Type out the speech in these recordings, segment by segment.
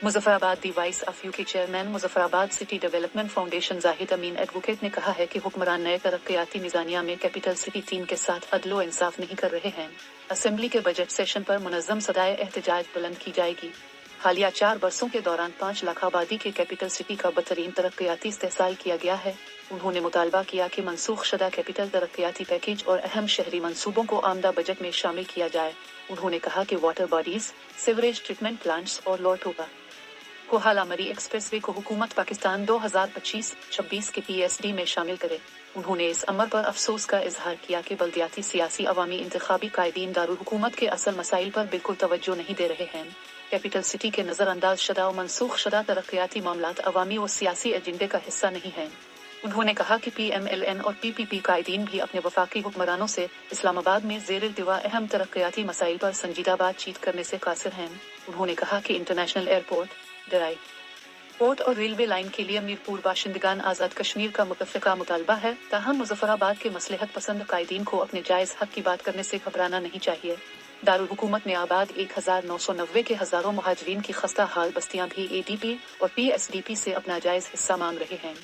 Muzaffarabad the voice of UK chairman Muzaffarabad city development foundation Zahid Amin advocate ने कहा है कि हुक्मरान नए तरक्याती मिजानिया में कैपिटल सिटी 3 के साथ अदलो इंसाफ नहीं कर रहे हैं। असेंबली के बजट सेशन पर मुनज़्ज़म सदाए एहतजाज बुलंद की जाएगी। हालिया 4 बरसों के दौरान 5 लाख आबादी के कैपिटल सिटी का बदतरीन तरक्याती इस्तेहसाल किया गया है। उन्होंने मुतालबा किया कि मनसूख शुदा कैपिटल तरक्याती पैकेज और अहम शहरी मंसूबों को आमदा बजट में शामिल किया जाए। उन्होंने कहा कि water bodies, sewerage treatment plants और लोरटोपा कोहाला मरी एक्सप्रेसवे को हुकूमत पाकिस्तान 2025-26 के पीएसडी में शामिल करे। उन्होंने इस अमर पर अफसोस का इजहार किया कि बल्दियाती सियासी अवामी इंतखाबी कायदीन दारुल हुकूमत के असल मसाइल पर बिल्कुल तवज्जो नहीं दे रहे हैं। कैपिटल सिटी के नजरअंदाज शुदा और मनसूख शुदा तरक्याती मामलात अवामी और सियासी एजेंडे का हिस्सा नहीं हैं। उन्होंने कहा कि PMLN और PPP कायदीन भी अपने वफाकी हुक्मरानों से इस्लामाबाद में ज़ेर-ए-दिवा अहम तरक्याती मसाइल पर संजीदा बातचीत करने से कासिर हैं। उन्होंने कहा कि इंटरनेशनल एयरपोर्ट, ड्राई पोर्ट और रेलवे लाइन के लिए मीरपुर बाशिंदगान आज़ाद कश्मीर का मुतफ़िका मुतालबा है। ताहम मुजफ्फराबाद के मसलहत पसंद कायदीन को अपने जायज़ हक की बात करने से घबराना नहीं चाहिए। दारुल हुकूमत में आबाद 1990 के हज़ारों मुहाजिरीन की खस्ता हाल बस्तियां भी ADP और PSDP से अपना जायज़ हिस्सा मांग रहे हैं।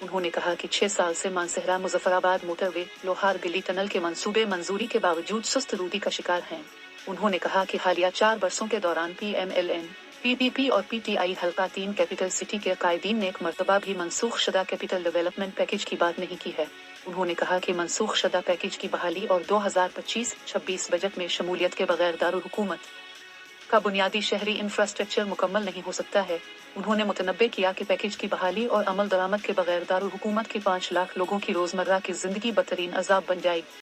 उन्होंने कहा कि 6 साल से मानसहरा मुजफ्फराबाद मोटरवे लोहार गली टनल के मंसूबे मंजूरी के बावजूद सुस्त रूदी का शिकार हैं। उन्होंने कहा कि हालिया 4 बरसों के दौरान PMLN, PPP और PTI हल्का 3 कैपिटल सिटी के कायदीन ने एक मरतबा भी मनसूख शुदा कैपिटल डेवलपमेंट पैकेज की बात नहीं की है। उन्होंने कहा कि मनसूख शुदा पैकेज की बहाली और 2025-26 बजट में शमूलियत के बगैर दारुल हुकूमत का बुनियादी शहरी इंफ्रास्ट्रक्चर मुकम्मल नहीं हो सकता है। उन्होंने मुतनब्बे किया कि पैकेज की बहाली और अमल दरामद के बगैर दारुल हुकूमत के 5 लाख लोगों की रोजमर्रा की जिंदगी बदतरीन अजाब बन जाएगी।